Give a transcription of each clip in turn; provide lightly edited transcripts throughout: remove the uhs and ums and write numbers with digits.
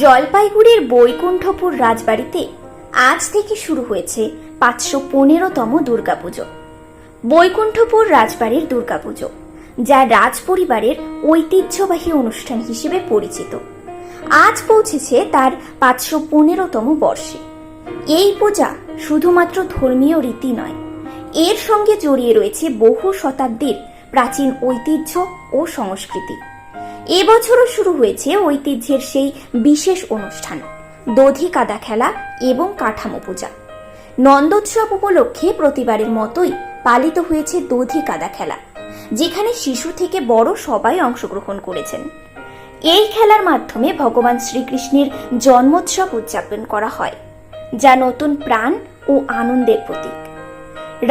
জলপাইগুড়ির বৈকুণ্ঠপুর রাজবাড়িতে আজ থেকে শুরু হয়েছে ৫১৫তম দুর্গাপুজো। বৈকুণ্ঠপুর রাজবাড়ির দুর্গাপুজো, যা রাজপরিবারের ঐতিহ্যবাহী অনুষ্ঠান হিসেবে পরিচিত, আজ পৌঁছেছে তার ৫১৫তম বর্ষে। এই পূজা শুধুমাত্র ধর্মীয় রীতি নয়, এর সঙ্গে জড়িয়ে রয়েছে বহু শতাব্দীর প্রাচীন ঐতিহ্য ও সংস্কৃতি। এবছরও শুরু হয়েছে ঐতিহ্যের সেই বিশেষ অনুষ্ঠান, দধি কাদা খেলা এবং কাঠামো পূজা। নন্দোৎসব উপলক্ষে প্রতিবারের মতোই পালিত হয়েছে দধি কাদা খেলা, যেখানে শিশু থেকে বড় সবাই অংশগ্রহণ করেছেন। এই খেলার মাধ্যমে ভগবান শ্রীকৃষ্ণের জন্মোৎসব উদযাপন করা হয়, যা নতুন প্রাণ ও আনন্দের প্রতীক।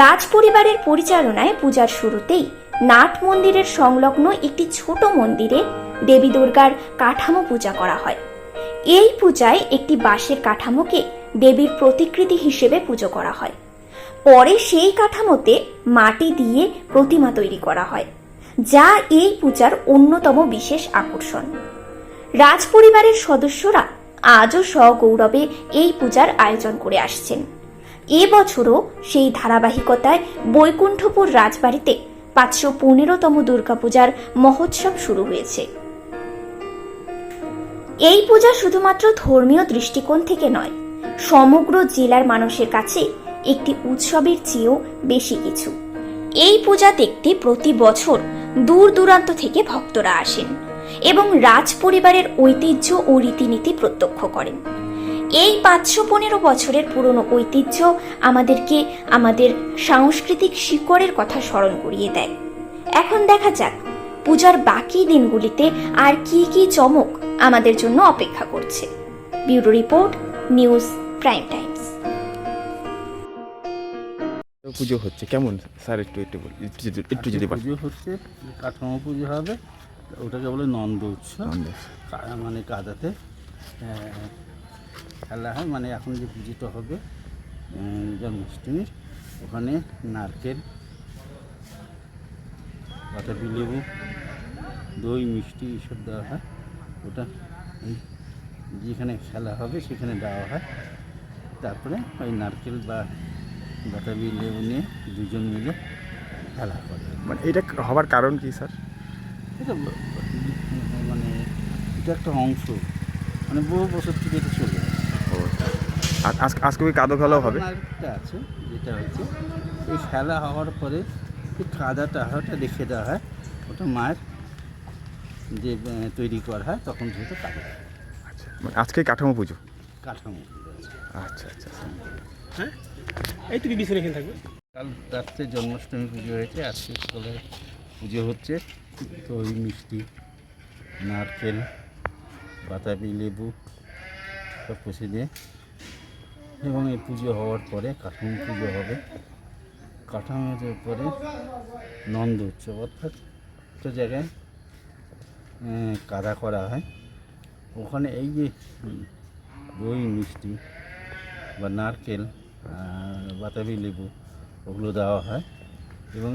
রাজপরিবারের পরিচালনায় পূজার শুরুতেই নাট মন্দিরের সংলগ্ন একটি ছোট মন্দিরে দেবী দুর্গার কাঠামো পূজা করা হয়। এই পূজায় একটি বাঁশের কাঠামোকে দেবীর প্রতিকৃতি হিসেবে পুজো করা হয়। পরে সেই কাঠামোতে মাটি দিয়ে প্রতিমা তৈরি করা হয়, যা এই পূজার অন্যতম বিশেষ আকর্ষণ। রাজপরিবারের সদস্যরা আজও সগৌরবে এই পূজার আয়োজন করে আসছেন। এবছরও সেই ধারাবাহিকতায় বৈকুণ্ঠপুর রাজবাড়িতে ৫১৫তম দুর্গাপূজার মহোৎসব শুরু হয়েছে। এই পূজা শুধুমাত্র ধর্মীয় দৃষ্টিকোণ থেকে নয়, সমগ্র জেলার মানুষের কাছে একটি উৎসবের চেয়েও বেশি কিছু। এই পূজা দেখতে প্রতি বছর দূর দূরান্ত থেকে ভক্তরা আসেন এবং রাজ পরিবারের ঐতিহ্য ও রীতিনীতি প্রত্যক্ষ করেন। এই ৫১৫ বছরের পুরনো ঐতিহ্য আমাদেরকে আমাদের সাংস্কৃতিক শিকড়ের কথা স্মরণ করিয়ে দেয়। এখন দেখা যাক পূজার বাকি দিনগুলিতে আর কি কি চমক আমাদের জন্য অপেক্ষা করছে। Bureau report, news prime Times. পুজো হচ্ছে কেমন স্যার, একটু যদি পুজো হচ্ছে, কাঠামো পুজো হবে, ওটাকে বলে নন্দ উৎসব। মানে কাদাতে খেলা হয়। মানে এখন যে পুজোটা হবে জন্মাষ্টমীর, ওখানে নারকেল, বাতাবি লেবু, দই, মিষ্টি এইসব দেওয়া হয়। ওটা যেখানে খেলা হবে সেখানে দেওয়া হয়। তারপরে ওই নারকেল বা বাতাবি লেবু নিয়ে দুজন মিলে খেলা করে। মানে এটা হওয়ার কারণ কি স্যার? এটা মানে এটা একটা অংশ, মানে বহু বছর থেকে এটা চলে আসে। আর আজকে ওই কাদো খেলাও হবে? একটা আছে, যেটা হচ্ছে এই খেলা হওয়ার পরে এই কাদাটা রেখে দেওয়া হয়, ওটা মায়ের যে তৈরি করা হয় তখন যেহেতু কাদা। আচ্ছা, মানে আজকে কাঠামো পুজো। কাঠামো পুজো আছে। আচ্ছা আচ্ছা। হ্যাঁ, এই তো বিছানা এখানে থাকবে। কাল রাত্রে জন্মাষ্টমী পুজো হয়েছে, আজকে সকালে পুজো হচ্ছে। দই, মিষ্টি, নারকেল, বাতাবি লেবু সব পুষে দিয়ে, এবং এই পুজো হওয়ার পরে কাঠামো পুজো হবে। কাঠামোর পরে নন্দ উৎসব, অর্থাৎ একটা জায়গায় কাদা করা হয়, ওখানে এই যে দই, মিষ্টি বা নারকেল, বাতাবি লেবু ওগুলো দেওয়া হয়, এবং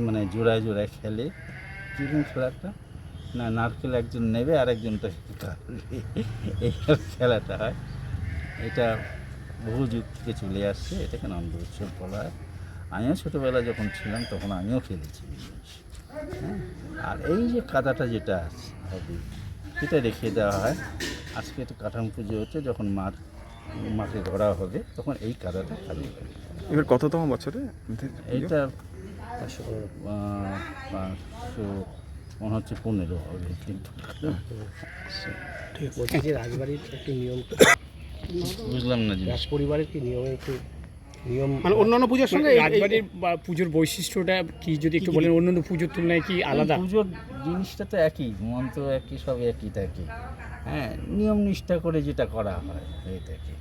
মানে জোড়ায় জোড়ায় খেলে। যেরকম খেলাটা না, নারকেল একজন নেবে আর একজন তাকে কাটবে, এই খেলাটা হয়। এটা বহু যুগ থেকে চলে আসছে, এটাকে নন্দ উৎসব বলা হয়। আমিও ছোটোবেলা যখন ছিলাম তখন আমিও খেলেছি। হ্যাঁ, আর এই যে কাদাটা যেটা হবে সেটা রেখে দেওয়া হয়। আজকে একটা কাঠামো পুজো হচ্ছে, যখন মাকে ধরা হবে তখন এই কাদাটা খালি হবে। এবার কততম বছরে এইটা 500 মনে হচ্ছে 15 হবে, কিন্তু ঠিক বলছি যে রাজবাড়ির একটি নিয়ম, বুঝলাম না। রাজ পরিবারের কি নিয়মে একটু নিয়ম, মানে অন্যান্য পুজোর সঙ্গে রাজবাড়ির বা পুজোর বৈশিষ্ট্যটা কি যদি একটু বলেন, অন্যান্য পুজোর তুলনায় কি আলাদা? পুজোর জিনিসটা তো একই, মন্ত্র একই, সব একই থাকে। হ্যাঁ, নিয়ম নিষ্ঠা করে যেটা করা হয় এই থাকে।